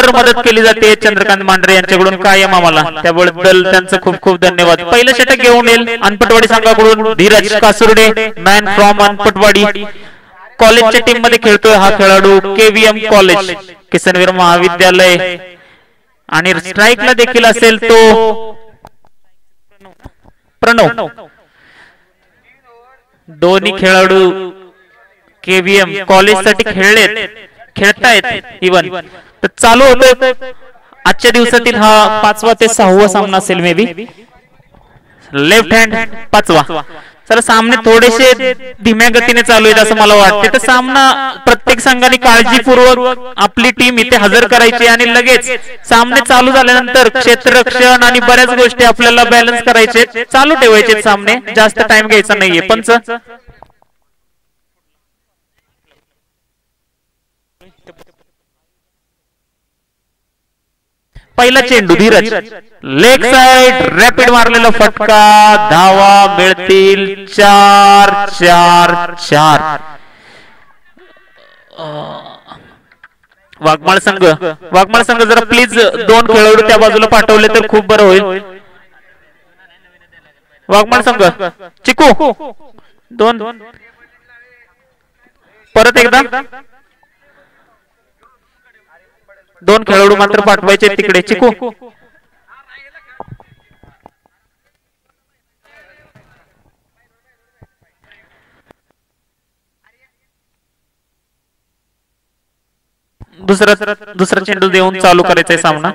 वारंवार मदत केली जाते चंद्रकांत मांढरे यांच्याकडून कायम आम्हाला, त्याबद्दल त्यांचं खूप खूप धन्यवाद। पहिलं षटक घेऊन येईल अनपटवाडी संघाकडून धीरज कासुर्डे, मॅन फ्रॉम अनपटवाडी। कॉलेजच्या टीम मध्ये खेळतोय हा खेळाडू, केव्हीएम कॉलेज किसनवीर महाविद्यालय, आणि स्ट्राईकला देखील असेल तो प्रणव। दोन्ही खेळाडू केव्हीएम कॉलेज साठी खेळतायत इवन, तर चालू होतोय आजच्या दिवसातील हा 5वा ते 6वा सामना असेल मे बी। Left hand 5वा। तर सामने थोडेसे धीम्या गतीने चालू आहेत असं मला वाटते, तर सामना प्रत्येक संघाने काळजीपूर्वक आपली टीम इथे हजर करायची आणि लगेच सामने चालू झाल्यानंतर क्षेत्ररक्षण आणि बऱ्याच गोष्टी आपल्याला बॅलन्स करायचे, चालू ठेवायचे सामने, जास्त टाइम घ्यायचा नाहीये। पंच पहिला चेंडू धीरज, लेग साइड रॅपिड मारलेला फटका, धावा मिळतील 4-4-4। वाघमाळ संघ जरा प्लीज 2 खेळाडू त्या बाजूला पाठवले तर खूप बरं होईल। वाघमाळ संघ चिकू 2 परत एकदा 2 खेळाडू मात्र पाठवायचे तिकडे। चिकू दुसरा चेंडू देऊन चालू करायचंय सामना।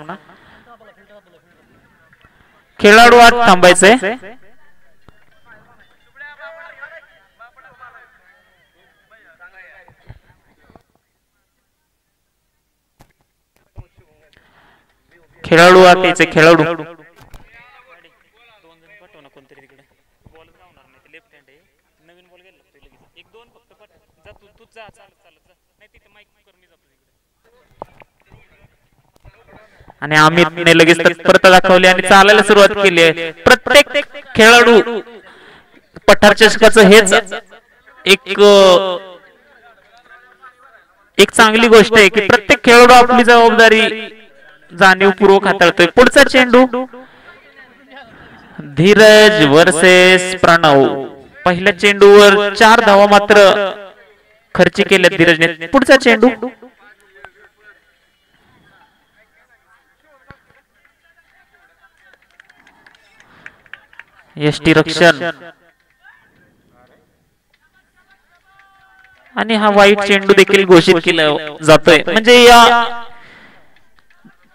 खेळाडू आत थांबायचंय। खेळाडू आत यायचे, खेळाडू आणि अमितने लगेच तत्परता दाखवली आणि चालायला सुरुवात केली आहे। प्रत्येक खेळाडू पठार चषकाचं हेच एक चांगली गोष्ट आहे की प्रत्येक खेळाडू आपली जबाबदारी जाणीवपूर्वक हाताळतोय। पुढचा चेंडू धीरज वर्सेस प्रणव। पहिल्या चेंडूवर 4 धावा मात्र खर्ची केल्यात धीरजने। पुढचा चेंडू यष्टी रक्षण आणि हा वाईट चेंडू देखील घोषित केला जातोय, म्हणजे या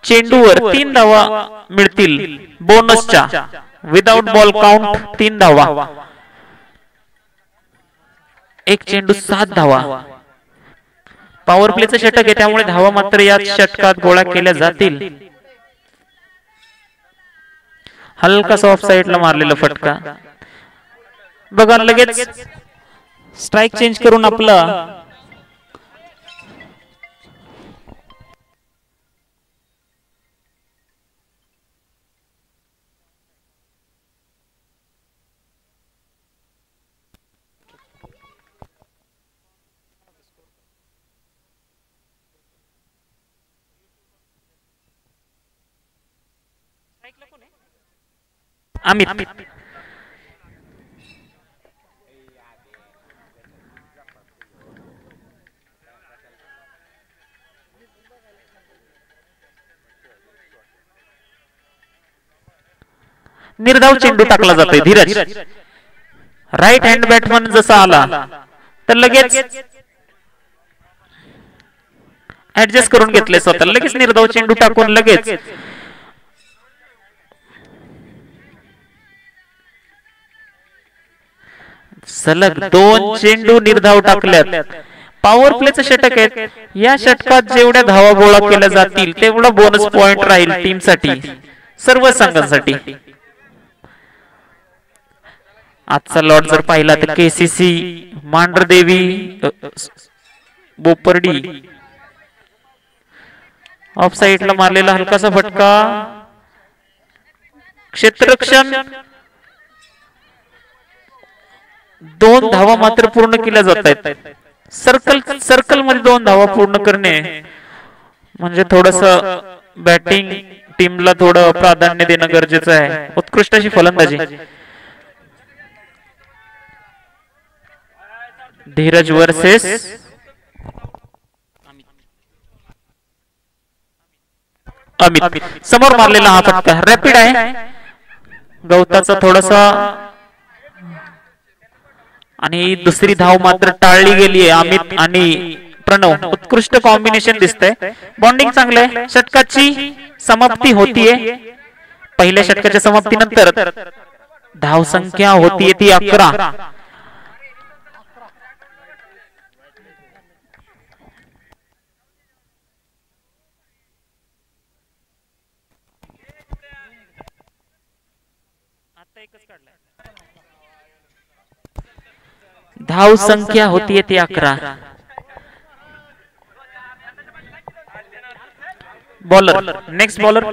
चेंडूवर 3 धावा मिळतील बोनसच्या। विदाउट बॉल काउंट 3 धावा, एक चेंडू 7 धावा। पॉवर प्लेचं षटक आहे त्यामुळे धावा मात्र या षटकात गोळा केल्या जातील। हलकासा ऑफ साइडला मारलेला फटका बघा, लगेच स्ट्राइक चेंज करून आपला अमित निर्धाव चेंडू टाकला जातोय। धीरज राईट हँड बॅट्समन जसा आला तर लगेच ऍडजस्ट करून घेतले स्वतः, लगेच निर्धाव चेंडू टाकून लगेच सलग 2 चेंडू निर्धाव टाकल्यात। पॉवर प्लेचं षटक आहे, या षटकात जेवढ्या धावा गोळा केल्या जातील तेवढा बोनस पॉइंट राहील टीम साठी, सर्व संघांसाठी। आजचा लॉट जर पाहिला तर केसीसी मांढरदेवी बोपर्डी ऑफ साइडला मारलेला हलकासा फटका, क्षेत्ररक्षण 2 धावा मात्र पूर्ण केल्या जात आहेत। सर्कल मध्ये 2 धावा पूर्ण करणे म्हणजे थोडस बॅटिंग टीमला थोडं प्राधान्य देणं गरजेचं आहे. उत्कृष्ट अशी फलंदाजी. धीरज वर्सेस अमित. समोर मारलेला हा फटका रॅपिड आहे. गवताचा थोडासा आणि दुसरी धाव मात्र टाळली गेली आहे. अमित आणि प्रणव उत्कृष्ट कॉम्बिनेशन दिसतंय. बॉन्डिंग चांगलंय. षटकाची समाप्ती होतीये. पहिल्या षटकाच्या समाप्तीनंतर धाव संख्या होतीये ती 11. धाव संख्या होतीये ती 11. बॉलर नेक्स्ट बॉलर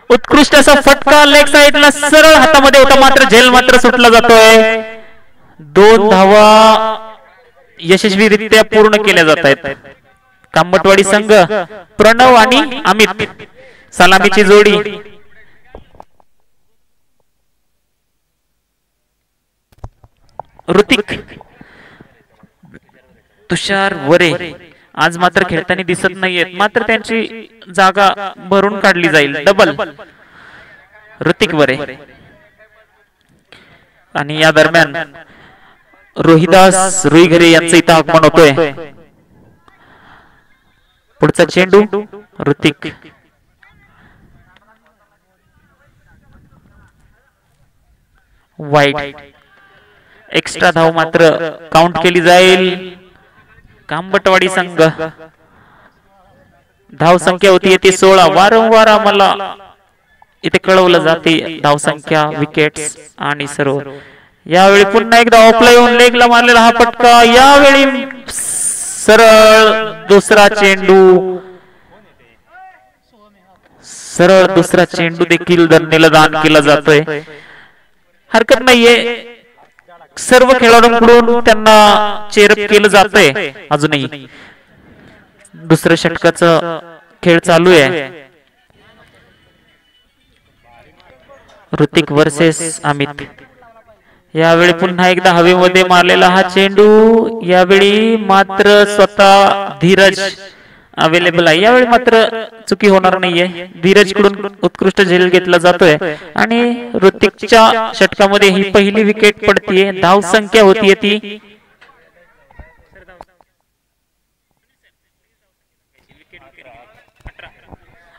उत्कृष्ट असा फटका लेग साइडला सरळ हातामध्ये होता, मात्र झेल मात्र सुटला जातोय. 2 धावा यशस्वीरित्या पूर्ण केल्या जात आहेत. कांबटवाडी संघ प्रणव आणि अमित सलामीची जोडी. ऋतिक तुषार वरे आज मात्र खेळताना दिसत नाहीयेत, मात्र त्यांची जागा भरून काढली जाईल. डबल ऋतिक वरे. आणि या दरम्यान रोहिदास रुईघरे यांचं इथं आगमन होतोय. पुढचा चेंडू ऋतिक. वाईट. एक्स्ट्रा धाव मात्र काउंट केली जाईल. कांबटवाडी संघ धाव संख्या होती ती 16. वारंवार आम्हाला इथे कळवलं जाते धाव संख्या, विकेट्स आणि सर्व. यावेळी पुन्हा एकदा ऑफला येऊन लेगला मारलेला हा फटका. यावेळी सरळ दुसरा चेंडू. सरळ दुसरा चेंडू देखील धरणीला दान केला जातोय. हरकत नाहीये, सर्व खेळाडूंकडून त्यांना चेअरअप केलं जातंय. अजूनही दुसऱ्या षटकाचा खेळ चालू आहे. ऋतिक वर्सेस अमित. यावेळी पुन्हा एकदा हवेमध्ये मारलेला हा चेंडू. यावेळी मात्र स्वतः धीरज अवेलेबल आहे. यावेळी मात्र चुकी होणार नाहीये. धीरज कडून उत्कृष्ट झेल घेतला जातोय आणि ऋतिकच्या षटकामध्ये ही पहिली विकेट पडतीये. धाव संख्या होतीये ती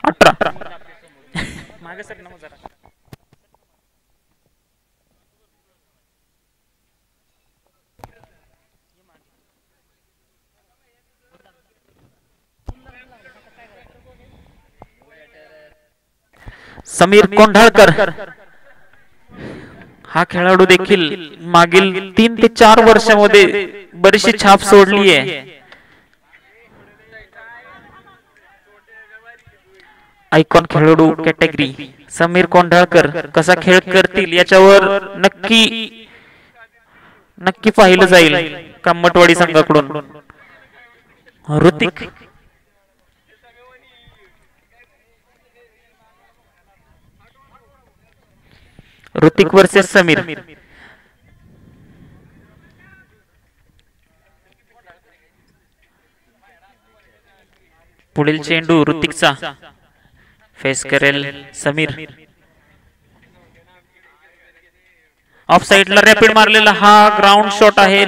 18. समीर कोंढाळकर हा खेळाडू देखील मागील 3 ते 4 वर्षांमध्ये बरीचशी छाप सोडली आहे. आयकॉन खेळाडू कॅटेगरी समीर कोंढाळकर कसा खेळ करतील याच्यावर नक्की पाहिलं जाईल कांबटवाडी संघाकडून. ऋतिक ऋतिक वर्सेस समीर. पुढील चेंडू ऋतिकचा फेस करेल समीर. ऑफ साइडला रॅपिड मारलेला हा ग्राउंड शॉट आहे.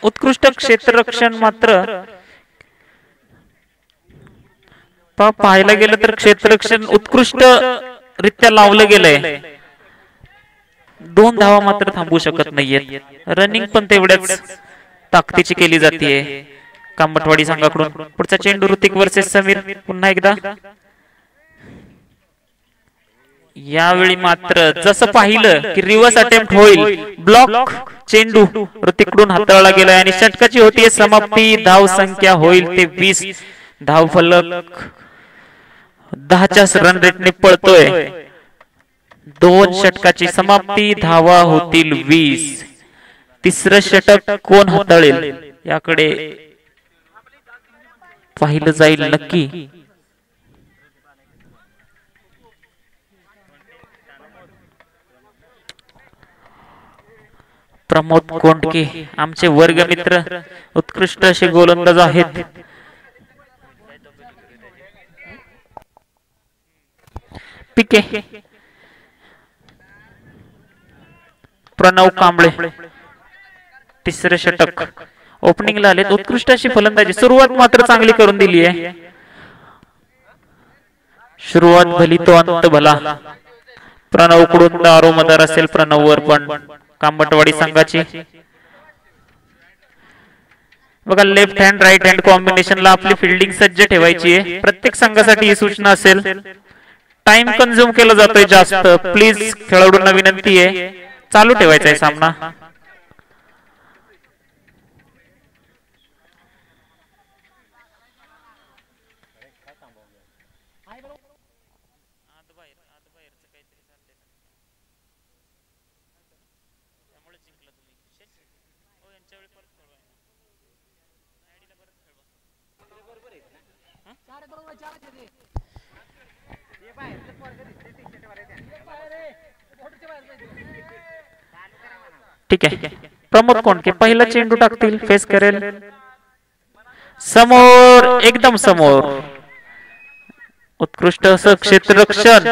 उत्कृष्ट क्षेत्ररक्षण मात्र पाहायला गेलं तर क्षेत्ररक्षण उत्कृष्ट रित्या लावलं गेलंय. 2 धावा मात्र थांबू शकत नाहीयेत. रनिंग पण तेवढ्याच ताकदीची केली जाते कांबटवाडी संघाकडून. पुढचा चेंडू ऋतिक वर्सेस समीर पुन्हा एकदा. यावेळी मात्र जसं पाहिलं की रिव्हर्स अटेम्प्ट होईल, ब्लॉक चेंडू ऋतिककडून हाताळला गेलाय आणि षटकाची होतीये समाप्ती. धाव संख्या होईल ते 20. धाव फलक 10च्या रन रेटने पळतोय. 2 षटकाची समाप्ती, धावा होतील 20. तिसरं षटक कोण हाताळेल याकडे पाहिलं जाईल नक्की. प्रमोद कोंडके आमचे वर्गमित्र उत्कृष्ट असे गोलंदाज आहेत. पिके प्रणव कांबळे तिसरे षटक ओपनिंगला आले. उत्कृष्ट अशी फलंदाजी, सुरुवात मात्र चांगली करून दिली आहे. सुरुवात भली तो अंत भला. प्रणव कडून दारोमदार असेल प्रणव वर पण कांबटवाडी संघाची. बघा लेफ्ट हँड राईट हँड कॉम्बिनेशनला आपली फिल्डिंग सज्ज ठेवायची आहे. प्रत्येक संघासाठी ही सूचना असेल. टाइम कंझ्युम केला जातोय जास्त. प्लीज खेळाडूंना विनंती आहे चालू ठेवायचा आहे सामना. ठीक आहे. प्रमोद कोंडके पहिला चेंडू टाकतील. फेस करेल समोर, एकदम समोर. उत्कृष्ट असं क्षेत्ररक्षण.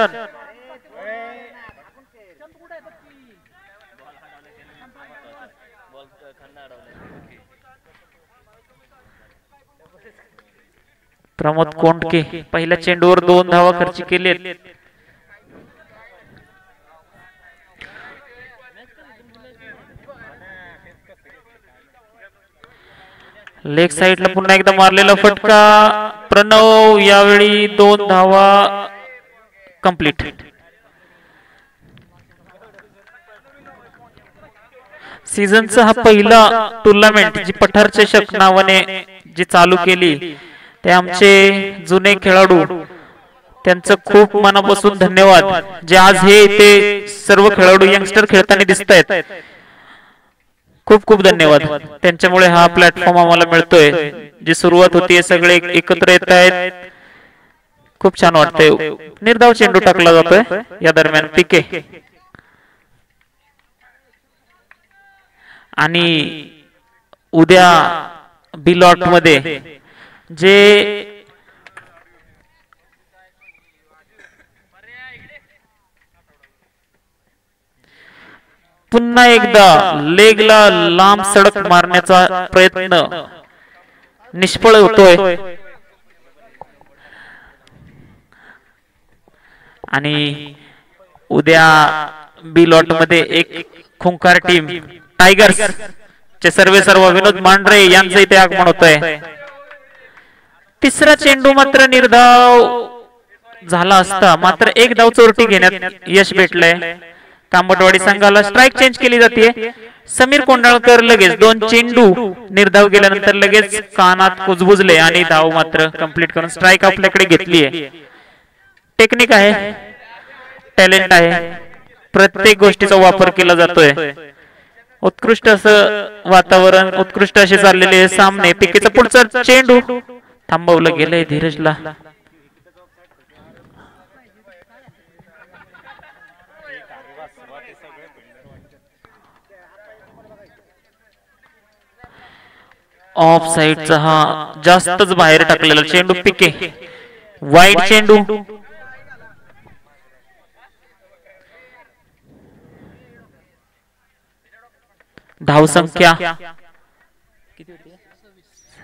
प्रमोद कोंडके पहिल्या चेंडूवर 2 धावा खर्च केलेत. लेग साइडला पुन्हा एकदा मारलेला फटका. प्रणव यावेळी 2 धावा कंप्लीट. सीझनचा हा पहिला टुर्नामेंट जी पठार चषक नावाने जी चालू केली ते आमचे जुने खेळाडू, त्यांचं खूप मनापासून धन्यवाद. जे आज हे ते सर्व खेळाडू यंगस्टर खेळताना दिसत आहेत, खूप खूप धन्यवाद. त्यांच्यामुळे हा प्लॅटफॉर्म आम्हाला मिळतोय. जी सुरुवात होतीये सगळे एकत्र येत आहेत, खूप छान वाटतंय. निर्धाव चेंडू टाकला जातोय या दरम्यान. पिके आणि उद्या बी लॉट मध्ये जे पुन्हा एकदा लेगला लांब सडक मारण्याचा प्रयत्न निष्फळ होतोय आणि उद्या बी लॉट मध्ये एक खुंखार टीम टायगर्स चे सर्व विनोद मांढरे यांचं इथे आगमन होतंय. तिसरा चेंडू मात्र निर्धाव झाला असता, मात्र 1 धाव चोरटी घेण्यात यश भेटलंय. कांबटवाडी संघाला स्ट्राइक चेंज केली जाते. समीर कोंडाळकर लगेच 2 चेंडू निर्धाव गेल्यानंतर लगेच कानात कुजबुजले आणि धाव मात्र कंप्लीट करून स्ट्राइक आपल्याकडे घेतली आहे. टेक्निक आहे, टॅलेंट आहे, प्रत्येक गोष्टीचा वापर केला जातोय. उत्कृष्ट असं वातावरण, उत्कृष्ट असे चाललेले सामने. पिकेचा पुढचा चेंडू थांबवलं गेलंय धीरजला. ऑफ साइडचा हा जास्तच बाहेर टाकलेला चेंडू पिके वाईट चेंडू धावसंख्या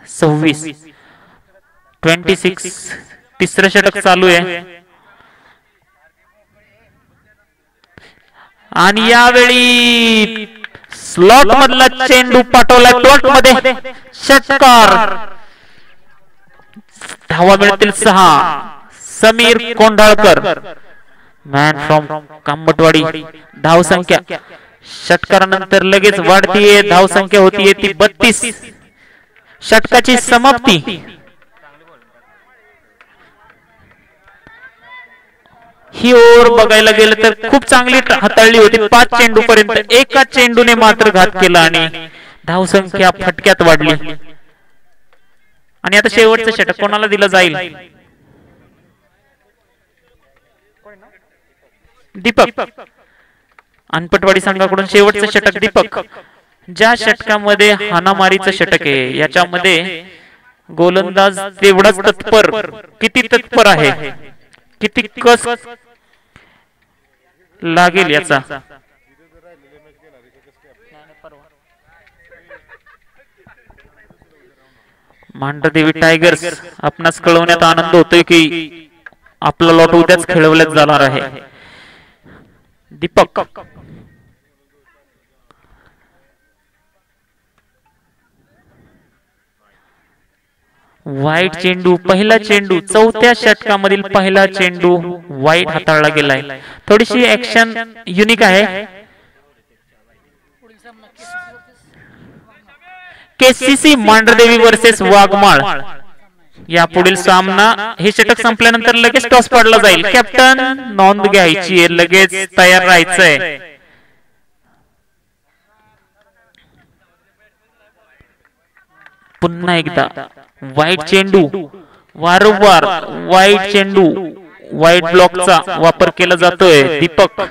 26 26 तिसरं षटक चालू आहे आणि यावेळी स्लॉट मधला चेंडू पाठवला डॉट मध्ये षटकार धावा मिळतील 6 समीर कोंढाळकर मॅन फ्रॉम कांबटवाडी धावसंख्या षटकारानंतर लगेच वाढतीये धावसंख्या होतीये ती 32 षटकाची समाप्ती ही ओव्हर बघायला गेलं तर खूप चांगली हाताळली होती 5 चेंडू पर्यंत एका चेंडूने मात्र घात केला आणि धावसंख्या फटक्यात वाढली आणि आता शेवटचं षटक कोणाला दिलं जाईल दीपक अनपटवाडी संघाकडून शेवटचं षटक दीपक ज्या षटकामध्ये हाणामारीचं षटक आहे याच्यामध्ये गोलंदाज तेवढाच तत्पर किती तत्पर आहे किती कस लागेल याचा मांढरदेवी टायगर्स आपणास कळवण्यात आनंद होतोय की आपला लॉट उद्याच खेळवण्यात जाणार आहे दीपक वाईट चेंडू पहिला चेंडू चौथ्या षटकामधील पहिला चेंडू वाईट हाताळला गेलाय थोडीशी ऍक्शन युनिक आहे केसीसी मांढरदेवी वर्सेस वाघमाळ या पुढील सामना हे षटक संपल्यानंतर लगेच टॉस पडला जाईल कॅप्टन नोंद घ्यायची आहे लगेच तयार राहायचंय पुन्हा एकदा वाईट चेंडू वारंवार वाईट चेंडू वाईट ब्लॉकचा वापर केला जातोय दीपक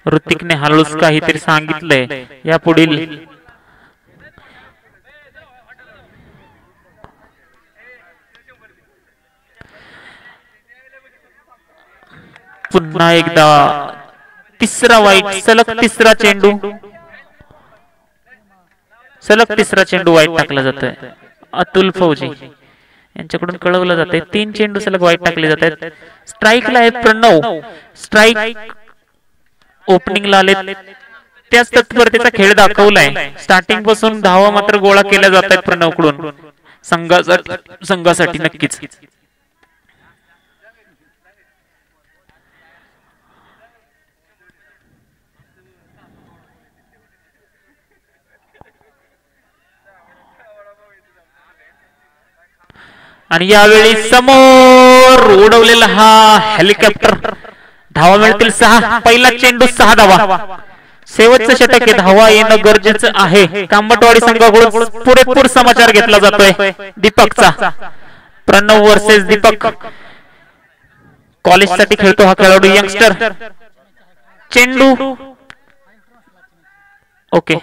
ऋतिकने हळूच काहीतरी सांगितलंय या पुढील पुन्हा एकदा तिसरा वाईट सलग तिसरा चेंडू वाईट टाकला जातोय अतुल फौजी यांच्याकडून कळवलं जातंय 3 चेंडू सलग वाईट टाकले जात आहेत स्ट्राईकला आहेत प्रणव स्ट्राईक ओपनिंगला आले त्याच तत्परतेचा खेळ दाखवलाय स्टार्टिंग पासून धावा मात्र गोळा केल्या जात आहेत प्रणव कडून संघासाठी नक्कीच आणि यावेळी समोर उडवलेला हा हेलिकॉप्टर धावा मिळतील 6 पहिला चेंडू 6 धावा शेवटचं षटक आहे धावा येणं गरजेचं आहे कांबटवाडी संघाकडून पुरेपूर समाचार घेतला जातोय दीपकचा प्रणव वर्सेस दीपक कॉलेजसाठी खेळतो हा खेळाडू यंगस्टर चेंडू ओके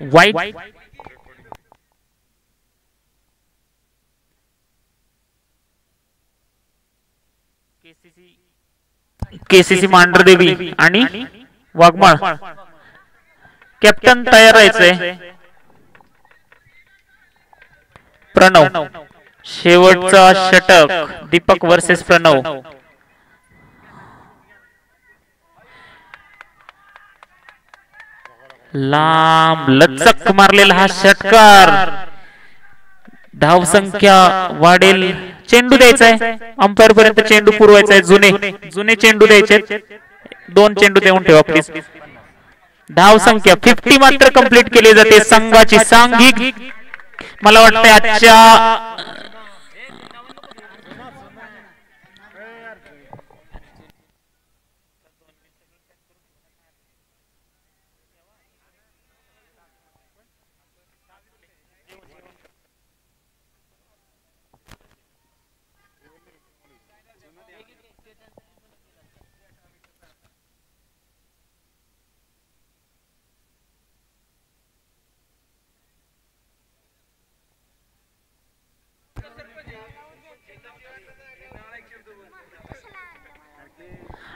वाईट केसीसी मांढरदेवी आणि वाघमाळ कॅप्टन तयार राहायचंय. प्रणव शेवटचा षटक दीपक वर्सेस प्रणव. लांब लचक मारलेला हा षटकार. धावसंख्या वाढेल. चेंडू द्यायचा आहे अंपायर पर्यंत. चेंडू पुरवायचा आहे. जुने चेंडू द्यायचे. 2 चेंडू देऊन ठेवा प्लीज. धावसंख्या 50 मात्र कंप्लीट केली जाते. संघाची सांघिक मला वाटतं आजच्या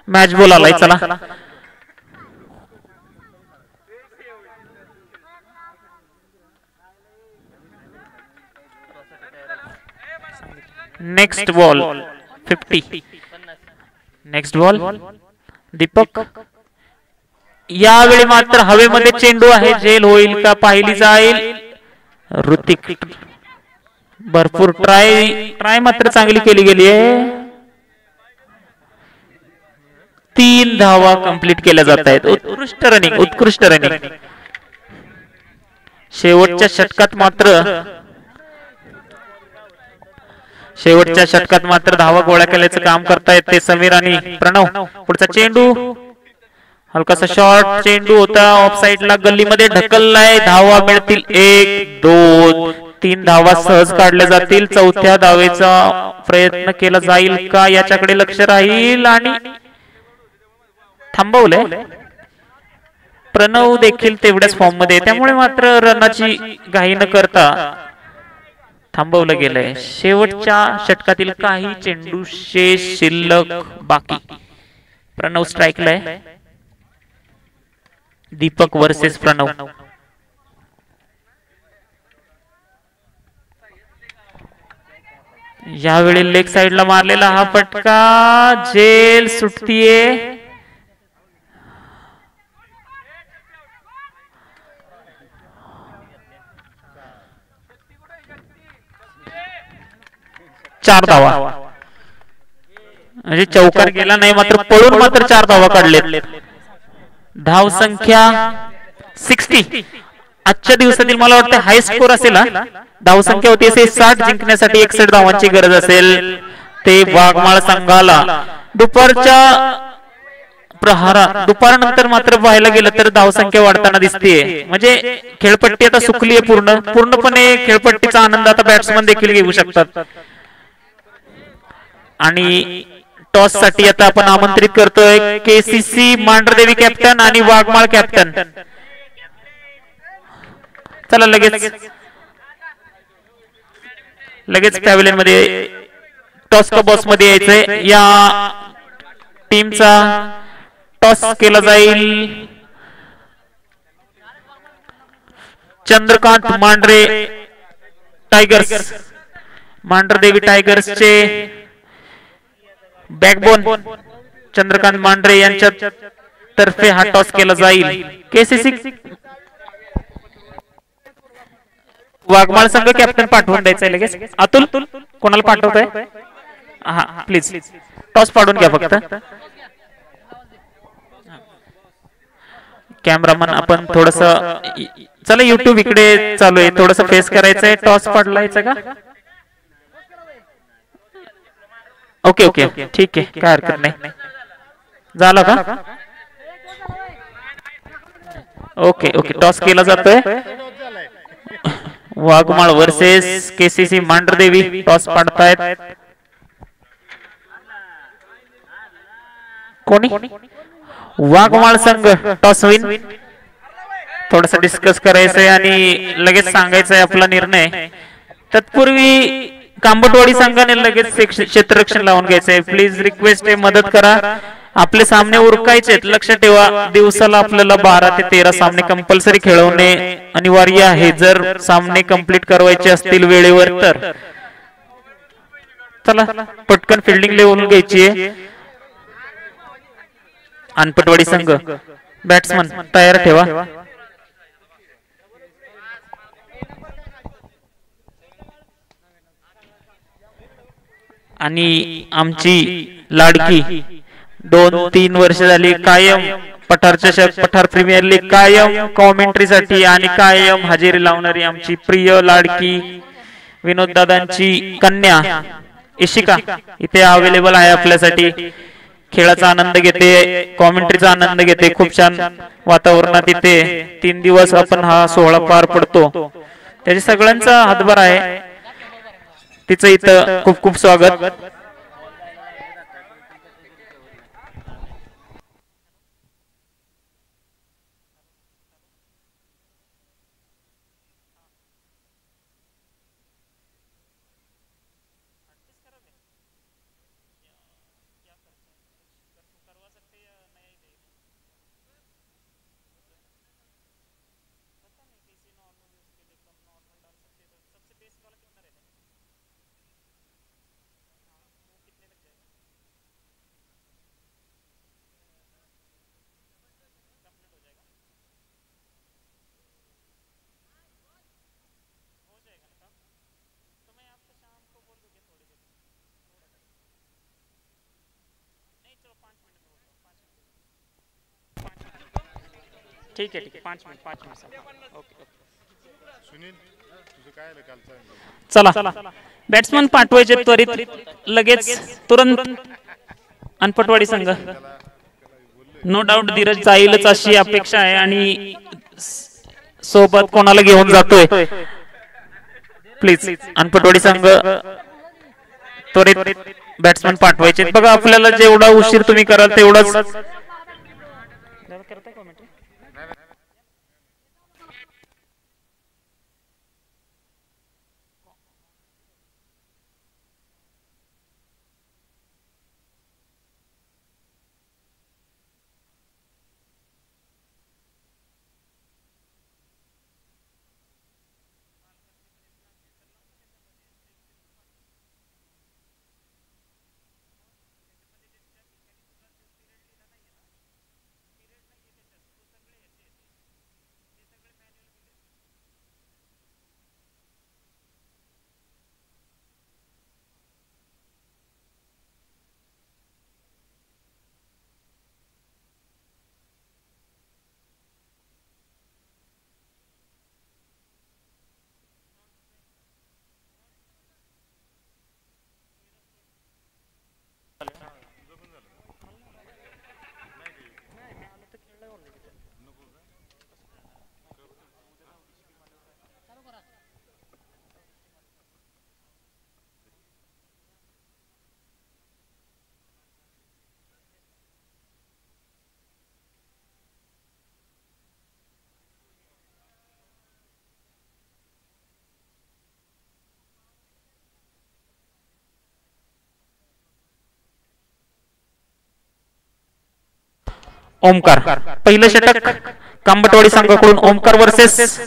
मॅच बॉल आलाय. चला next ball 50. Next ball Deepak. यावेळी मात्र हवेमध्ये चेंडू आहे. झेल होईल का पाहिली जाईल. ऋतिक भरपूर ट्राय मात्र चांगली केली गेली आहे. 3 धावा कंप्लीट केल्या जात आहेत. उत्कृष्ट रनिंग. शेवटच्या षटकात मात्र धावा गोळा केल्याचं काम करतायत ते समीर आणि प्रणव. पुढचा चेंडू हलकासा शॉर्ट चेंडू होता. ऑफ साइडला गल्लीमध्ये ढकललाय. धावा मिळतील 1 2 3 धावा सहज काढल्या जातील. चौथ्या धावेचा प्रयत्न केला जाईल का याच्याकडे लक्ष राहील आणि थांबवलंय. प्रणव देखील तेवढ्याच फॉर्म मध्ये त्यामुळे मात्र रनाची घाई न करता थांबवलं गेलंय. शेवटच्या षटकातील काही चेंडू शेष शिल्लक बाकी. प्रणव स्ट्राईकला आहे. दीपक वर्सेस प्रणव. यावेळी लेग साइडला मारलेला हा फटका. झेल सुटतीये. चार धावा म्हणजे चौकार गेला नाही मात्र पळून मात्र 4 धावा काढलेत. धाव संख्या 60. आजच्या दिवसातील मला वाटतं हाय स्कोर असेल. धाव संख्या होती 60. जिंकण्यासाठी 61 धावांची गरज असेल. ते वाघमाळ संघाला दुपारच्या दुपारनंतर मात्र पाहायला गेलं तर धावसंख्या वाढताना दिसतेय. म्हणजे खेळपट्टी आता सुकली आहे. पूर्णपणे खेळपट्टीचा आनंद आता बॅट्समन देखील घेऊ शकतात. आणि टॉस साठी आता आपण आमंत्रित करतोय केसीसी मांढरदेवी कॅप्टन आणि वाघमाळ कॅप्टन. चला लगेच पॅव्हलियन मध्ये टॉस का बॉक्स मध्ये यायचंय. या टीमचा टॉस केला जाईल. चंद्रकांत मांढरे टायगर्स. मांढरदेवी टायगर्सचे बॅकबोन चंद्रकांत मांढरे यांच्या तर्फे हा टॉस केला जाईल. केसीसी वाघमाळ संघ कॅप्टन पाठवून द्यायचंय लगेच. अतुल कोणाला पाठवतोय. हा प्लीज टॉस पाडून घ्या फक्त. कॅमेरामन आपण थोडस चला युट्यूब इकडे चालू आहे. थोडस फेस करायचंय. टॉस पाडलायचं का. ओके ओके ठीक आहे काय हरकत नाही. झालं का. ओके ओके टॉस केला जातोय. वाघमाळ वर्सेस केसीसी मांढरदेवी टॉस पाडतायत. कोणी वाघमाळ संघ टॉस विन. थोडासा डिस्कस करायचंय आणि लगेच सांगायचा आहे आपला निर्णय। तत्पूर्वी कांबटवाडी संघाने लगेच क्षेत्ररक्षण लावून घ्यायचंय। प्लीज रिक्वेस्ट आहे, मदत करा। आपले सामने उरकायचे आहेत, लक्ष ठेवा। दिवसाला आपल्याला 12 ते 13 सामने कंपल्सरी खेळवणे अनिवार्य आहे जर सामने कंप्लीट करायचे असतील वेळेवर तर। चला पटकन फिल्डिंग लेवल घ्यायची आहे। अनपटवाडी संघ बॅट्समन तयार ठेवा। आणि आमची लाडकी 2-3 वर्ष झाली कायम पठार चषक, पठार प्रीमियर लीग कायम कॉमेंट्रीसाठी आणि कायम हजेरी लावणारी आमची प्रिय लाडकी विनोद दादांची कन्या इशिका इथे अवेलेबल आहे आपल्यासाठी। खेळाचा आनंद घेते, कॉमेंट्रीचा आनंद घेते। खूप छान वातावरणात इथे 3 दिवस आपण हा सोहळा पार पडतो, त्याची सगळ्यांचा हातभार आहे। तिचं इथं खूप खूप स्वागत। ठीक आहे 5 मिनिट ओके। सुनील तुझं काय चला बॅट्समन पाठवायचे त्वरित, लगेच तुरंत अनपटवाडी संघ। नो डाऊट धीरज जाईलच अशी अपेक्षा आहे आणि सोबत कोणाला घेऊन जातोय प्लीज अनपटवाडी संघ त्वरित बॅट्समन पाठवायचे। बघा आपल्याला जेवढा उशीर तुम्ही कराल तेवढाच ओमकार पहिलं षटक कांबटवाडी संघाकडून। ओमकार वर्सेस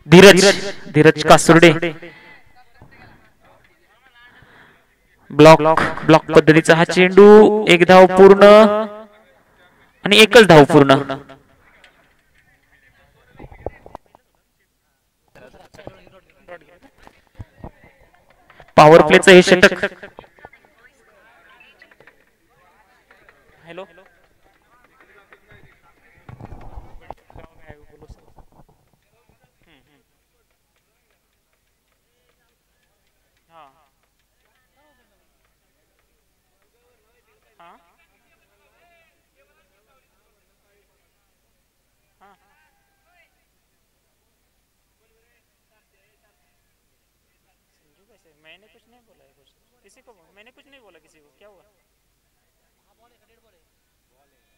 धीरज कासुर्डे। ब्लॉक पद्धतीचा हा चेंडू, एक धाव पूर्ण आणि एकच धाव पूर्ण। पॉवर प्लेचं हे षटक। हॅलो मैंने कुछ नहीं बोला है, किसी को मैंने कुछ नहीं बोला किसी को। क्या हुआ?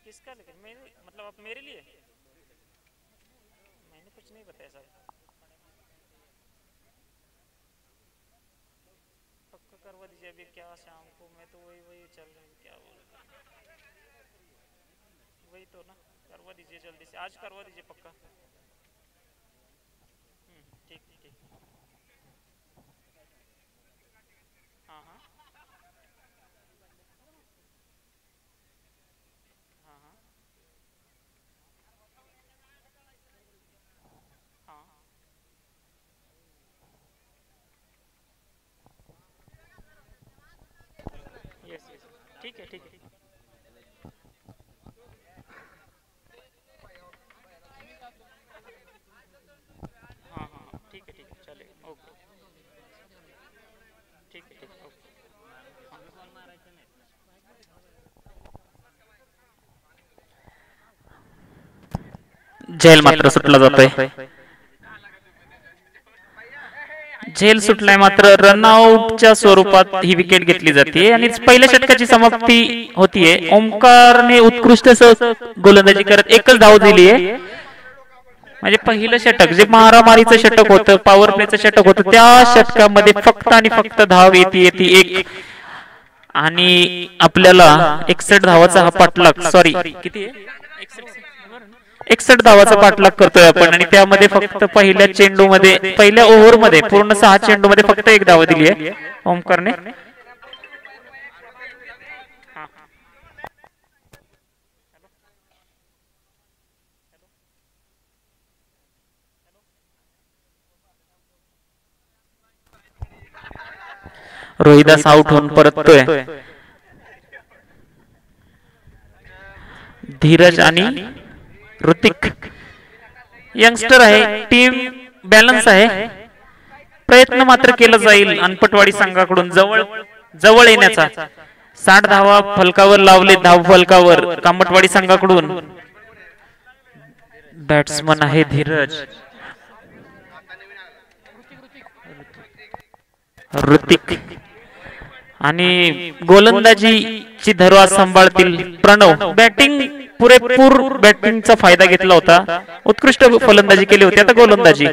किसका? लेकिन मेरे मतलब आप मेरे लिए नहीं बताया सर, पक्का करवा दीजिए अभी क्या शाम को, मैं तो वही वही चल रही क्या बोल, वही तो ना, करवा दीजिए जल्दी से, आज करवा दीजिए पक्का। ठीक ठीक। हाँ हाँ हाँ हाँ हाँ। यस यस, ठीक है ठीक है। हाँ हाँ हाँ, ठीक है चलेगा, ओके। ठीक है ओके। झेल मात्र सुटला जातोय, झेल सुटलाय मात्र रनआउटच्या स्वरूपात ही विकेट घेतली जाते आणि पहिल्या षटकाची समाप्ती होतीये। ओमकारने उत्कृष्ट गोलंदाजी करत एकच धाव दिली आहे, म्हणजे पहिलं षटक जे मारामारीचं षटक होतं, पॉवर प्लेचं षटक होतं, त्या षटकामध्ये फक्त आणि फक्त धाव येते एक, आणि आपल्याला 61 धावाचा हा पाठलाग, सॉरी किती आहे, 61 धावाचा पाठलाग करतोय आपण, आणि त्यामध्ये फक्त पहिल्या चेंडू मध्ये, पहिल्या ओव्हर मध्ये पूर्ण 6 चेंडू मध्ये फक्त एक धाव दिली आहे ओमकारने। रोहिदास आउट होऊन परततोय, धीरज आणि ऋतिक यंगस्टर आहे, टीम बॅलन्स आहे, प्रयत्न मात्र केला जाईल अनपटवाडी संघाकडून जवळ जवळ येण्याचा। 60 धावा फलकावर लावले, धाव फलकावर कामटवाडी संघाकडून, बॅट्समन आहे धीरज, ऋतिक, आणि गोलंदाजीची धरवा सांभाळतील प्रणव। बॅटिंग पुरेपूर बॅटिंगचा फायदा घेतला होता, उत्कृष्ट फलंदाजी केली होती, आता गोलंदाजी,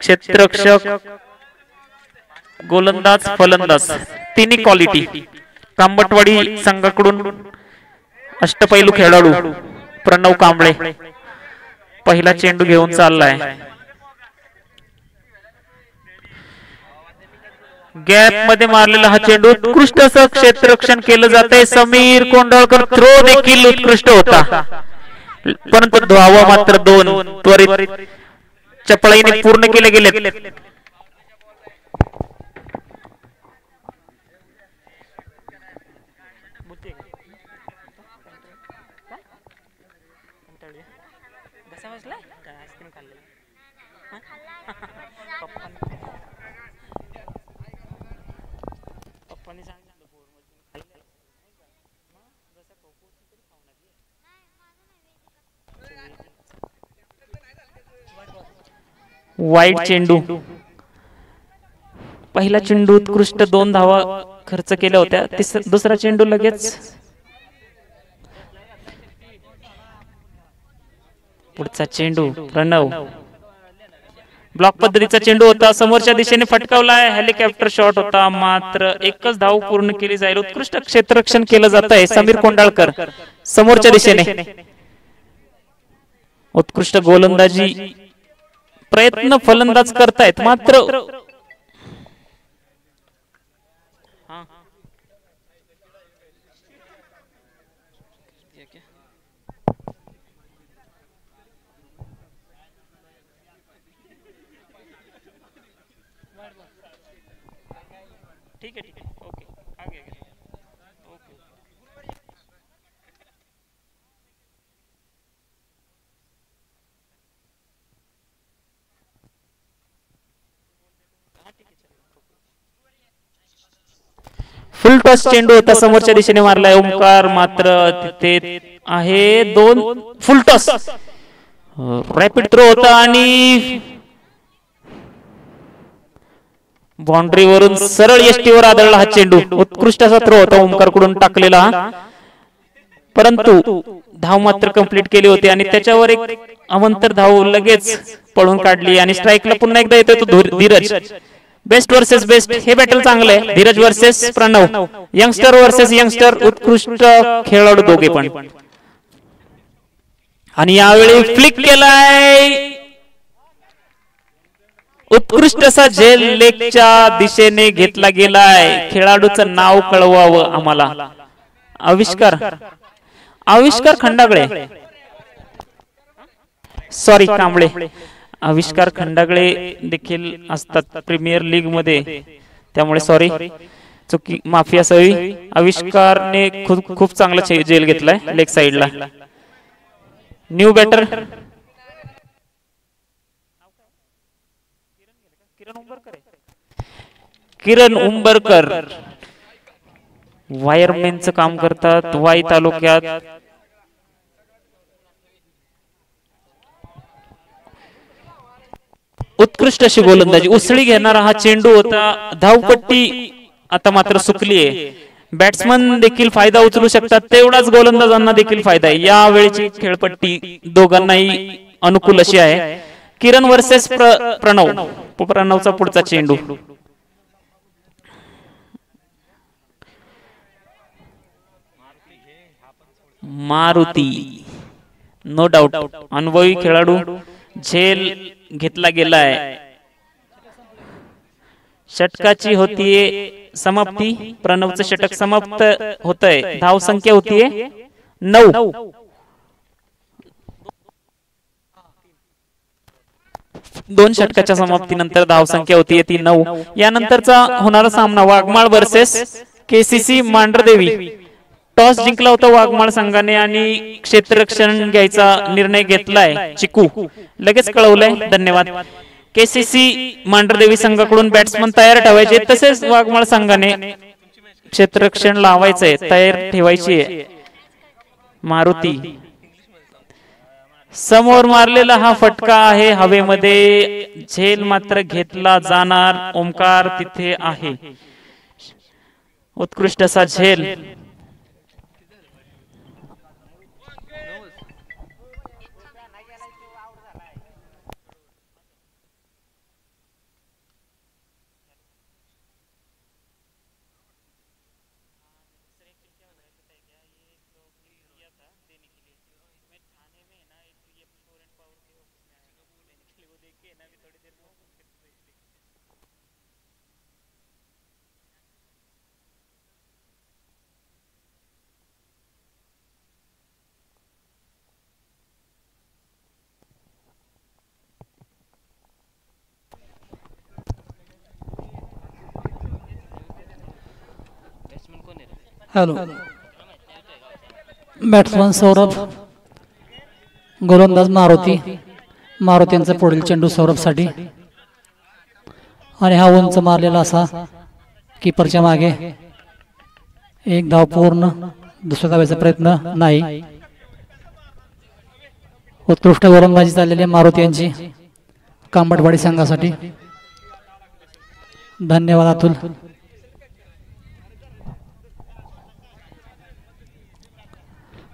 क्षेत्ररक्षक, गोलंदाज, फलंदाज तिन्ही क्वालिटी। कांबटवाडी संघाकडून अष्टपैलू खेळाडू प्रणव कांबळे पहिला चेंडू घेऊन चाललाय, गॅप मध्ये मारलेला हा चेंडू उत्कृष्ट असं क्षेत्ररक्षण केलं जातंय, समीर कोंडाळकर थ्रो देखील उत्कृष्ट होता, परंतु धावा मात्र 2 त्वरित चपळाईने पूर्ण केले गेले। वाईट चेंडू, पहिला चेंडू उत्कृष्ट 2 धावा खर्च केल्या होत्या, दुसरा चेंडू लगेच, पुढचा चेंडू प्रणव, ब्लॉक पद्धतीचा चेंडू होता, समोरच्या दिशेने फटकावलाय, हेलिकॉप्टर शॉट होता, मात्र एकच धाव पूर्ण केली जाईल, उत्कृष्ट क्षेत्ररक्षण केलं जात आहे, समीर कोंडाळकर समोरच्या दिशेने, उत्कृष्ट गोलंदाजी, प्रयत्न फलंदाज करतायत मात्र ठीक है ओके आगे ओके। फुल टॉस चेंडू होता, समोरच्या दिशेने मारलाय ओमकार, मात्र तिथे आहे 2 फुल टॉस, रॅपिड थ्रो होता आणि बाउंड्री वरून सरळ यष्टीवर आदळला हा चेंडू, उत्कृष्ट असा थ्रो होता ओमकार कडून टाकलेला, परंतु धाव मात्र कंप्लीट केली होती आणि त्याच्यावर एक अवंतर धाव लगेच पळून काढली आणि स्ट्राईकला पुन्हा एकदा येतोय तो धीरज. बेस्ट वर्सेस बेस्ट हे बॅटल चांगलं आहे. Dheeraj versus Pranav, youngster versus youngster, उत्कृष्ट खेळाडू दोघे पण. आणि यावेळी फ्लिक केलाय, उत्कृष्ट असा झेल लेगच्या दिशेने घेतला गेलाय. खेळाडूचं नाव कळवावं आम्हाला. आविष्कार खंडागळे, सॉरी कांबळे. आविष्कार खंडागळे देखील असतात प्रीमियर लीग मध्ये, त्यामुळे सॉरी, चुकी, माफी असावी. आविष्कारने खूप चांगला जेल घेतलाय लेग साइडला. न्यू बॅटर किरण उंबरकर, वायरमॅनचं काम करतात वाई तालुक्यात. उत्कृष्ट अशी गोलंदाजी, उसळी घेणारा हा चेंडू होता. धावपट्टी आता मात्र सुकली आहे. बॅट्समन देखील फायदा उचलू शकतात, तेवढाच गोलंदाजांना देखील फायदा आहे. यावेळीची खेळपट्टी दोघांनाही अनुकूल अशी आहे. किरण वर्सेस प्रणवचा पुढचा चेंडू. मारुती, नो डाऊट अनुभवी खेळाडू, झेल घेतला गेलाय. षटकाची होतीये समाप्ती. प्रणवचं षटक समाप्त होतंय. धाव संख्या होतीये 9. दोन षटकाच्या समाप्तीनंतर धाव संख्या होतीये ती 9. यानंतरचा होणारा सामना वाघमाळ वर्सेस केसीसी मांढरदेवी. टॉस जिंकला होता वाघमाळ संघाने आणि क्षेत्ररक्षण घ्यायचा निर्णय घेतलाय. चिकू लगेच कळवलंय, धन्यवाद. केसीसी मांढरदेवी संघाकडून बॅट्समन तयार ठेवायचे, तसेच वाघमाळ संघाने क्षेत्ररक्षण लावायचंय, तयार ठेवायची आहे. मारुती समोर मारलेला हा फटका आहे हवेमध्ये, झेल मात्र घेतला जाणार. ओमकार तिथे आहे. उत्कृष्ट असा झेल. हॅलो, बॅट्समन सौरभ, गोलंदाज मारुतींचा पुढील चेंडू सौरभसाठी. आणि हा उंच मारलेला असा कीपरच्या मागे. एक धाव पूर्ण, दुसऱ्या धावेचा प्रयत्न नाही. उत्कृष्ट गोलंदाजी चाललेली मारुती यांची कांबटवाडी संघासाठी. धन्यवाद अतुल.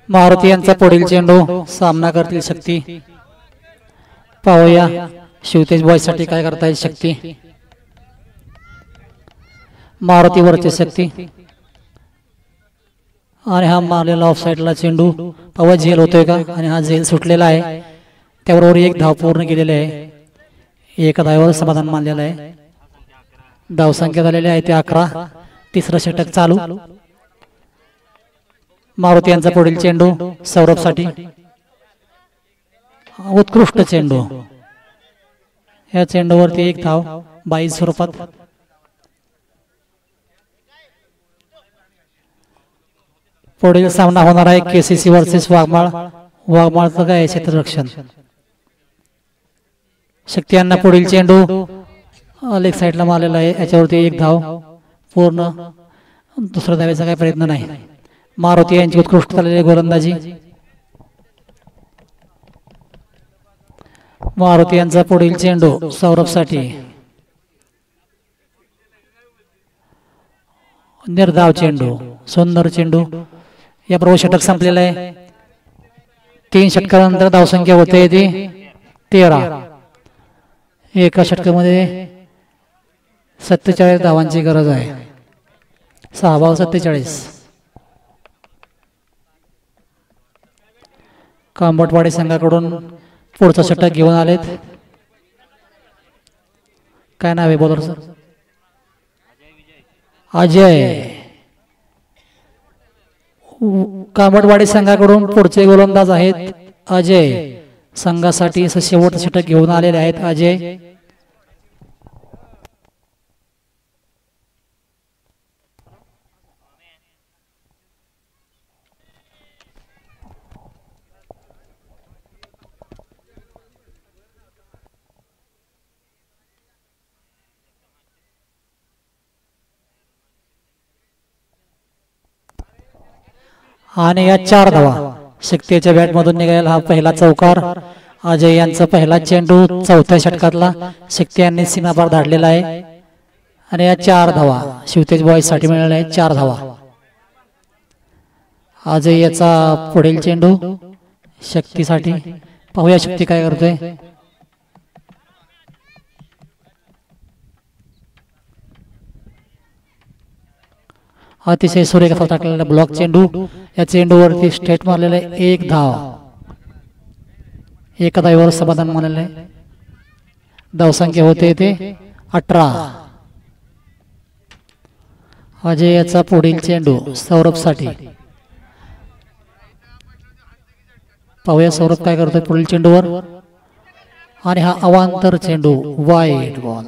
मारुती यांचा पुढील चेंडू सामना करतील शक्ती. पाहूया शिवतेज बॉय साठी काय करता येईल. शक्ती, मारुतीवरची शक्ती. आणि हा मारलेला ऑफ साइडला चेंडू. पाहूया झेल होतोय का. आणि हा झेल सुटलेला आहे. त्याबरोबर एक धाव पूर्ण केलेली आहे. एका धावेवर समाधान मानलेलं आहे. धावसंख्या झालेली आहे ते 11. तिसरं षटक चालू. मारुती यांचा पुढील चेंडू सौरभसाठी. उत्कृष्ट चेंडू. या चेंडूवरती एक धाव 22 स्वरूपात. पुढील सामना होणार आहे केसीसी वर्सेस वाघमाळ. वाघमाळचं काय क्षेत्ररक्षण. शक्ती यांना पुढील चेंडू लेग साइडला मारलेला आहे. याच्यावरती एक धाव पूर्ण, दुसऱ्या धावेचा काही प्रयत्न नाही. मारुती यांची उत्कृष्ट झालेली गोलंदाजी. मारुती यांचा पुढील चेंडू सौरभसाठी. निर्धाव चेंडू, सुंदर चेंडू. याबरोबर षटक संपलेलं आहे. 3 षटकानंतर धावसंख्या होते ती 13. एका षटकामध्ये 47 धावांची गरज आहे. 6/47. कांबटवाडी संघाकडून पुढचं षटक घेऊन आलेत. काय नाव आहे बॉलर सर? अजय. कांबटवाडी संघाकडून पुढचे गोलंदाज आहेत अजय. संघासाठी शेवटचं षटक घेऊन आलेले आहेत अजय. आणि या 4 धावा. शक्तीच्या बॅटमधून निघालेला हा पहिला चौकार. अजय यांचा पहिला चेंडू चौथ्या षटकातला. शक्ती यांनी सीमापार धाडलेला आहे. आणि या 4 धावा शिवतेज बॉयज साठी मिळाल्या आहेत. 4 धावा. अजय याचा पुढील चेंडू शक्तीसाठी. पाहूया शक्ती काय करतोय. अतिशय सुरेख टाकलेला ब्लॉक चेंडू. या चेंडूवरती स्ट्रेट मारलेला आहे. 1 धाव. एका धावेवर समाधान मानलेलं आहे. धावसंख्या होते ते 18. अजय याचा पुढील चेंडू सौरभ साठी. पाहूया सौरभ काय करतोय पुढील चेंडूवर. आणि हा अवांतर चेंडू वाईड बॉल.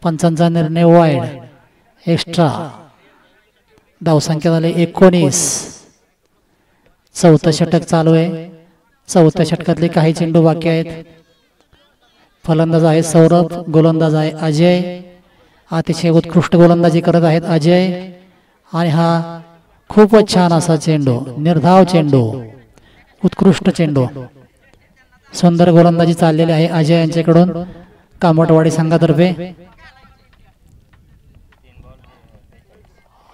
पंचांचा निर्णय वाईड. एक्स्ट्रा. धावसंख्या झाली 19. चौथं षटक चालू आहे. चौथ्या षटकातले काही चेंडू बाकी आहेत. फलंदाज आहे सौरभ. गोलंदाज आहे अजय. अतिशय उत्कृष्ट गोलंदाजी करत आहेत अजय. आणि हा खूपच छान असा चेंडू. निर्धाव चेंडू. उत्कृष्ट चेंडू. सुंदर गोलंदाजी चाललेली आहे अजय यांच्याकडून कांबटवाडी संघातर्फे.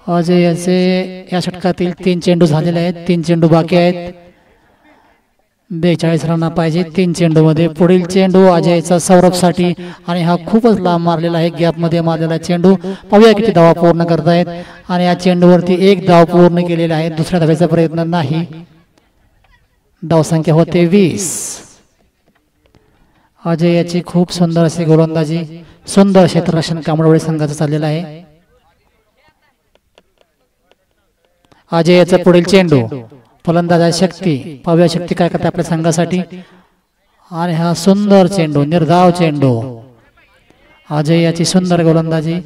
अजय यांचे या षटकातील 3 चेंडू झालेले आहेत. 3 चेंडू बाकी आहेत. 42 रन पाहिजे 3 चेंडू मध्ये. पुढील चेंडू अजयचा सौरभ साठी. आणि हा खूपच लांब मारलेला आहे. गॅप मध्ये मारलेला चेंडू. पाहूया किती धावा पूर्ण करतायत. आणि या चेंडूवरती 1 धाव पूर्ण केलेला आहे. दुसऱ्या धावेचा प्रयत्न नाही. धावसंख्या होते 20. अजय याची खूप सुंदर अशी गोलंदाजी. सुंदर क्षेत्ररक्षण कांबटवाडी संघाचं चाललेलं आहे. अजय याचा पुढील चेंडू. फलंदाज आहे शक्ती. पाहूया शक्ती काय करते आपल्या संघासाठी. आणि हा सुंदर चेंडू. निर्धाव चेंडू. अजय याची सुंदर गोलंदाजी.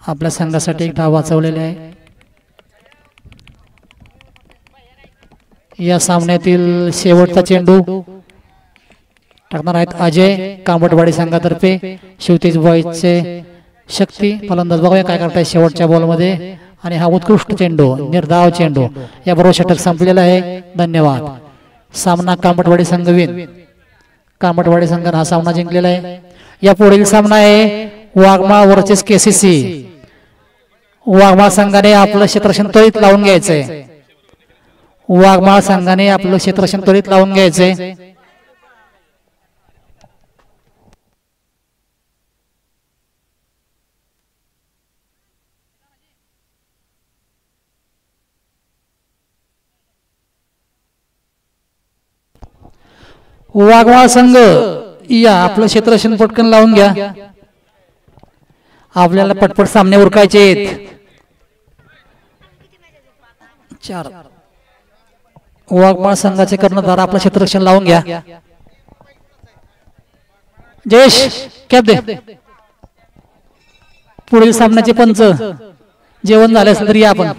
आपल्या संघासाठी 1 धाव वाचवलेली आहे. या सामन्यातील शेवटचा चेंडू टाकणार आहेत अजय. कांबटवाडी संघातर्फे शिवतेज बॉयजचे शक्ती. फलंदाज बघूया काय करताय शेवटच्या बॉलमध्ये. आणि हा उत्कृष्ट चेंडू. निर्धाव चेंडू. याबरोबर षटक संपलेला आहे. धन्यवाद. सामना कांबटवाडी संघ विन. कांबटवाडी संघाने हा सामना जिंकलेला आहे. या पुढील सामना आहे वाघमाळ वर्सेस केसीसी. वाघमाळ संघाने आपलं क्षेत्ररक्षण त्वरित लावून घ्यायचंय. वाघमाळ संघाने आपलं क्षेत्ररक्षण त्वरित लावून घ्यायचंय. वाघमाळ संघ या आपलं क्षेत्ररक्षण पटकन लावून घ्या. आपल्याला पटपट सामने उरकायचे आहेत. 4 वाघमाळ संघाचे कर्णधार आपलं क्षेत्ररक्षण लावून घ्या. जयेश कॅप दे. पुढील सामन्याचे पंच जेवण झाले असेल तरी आपण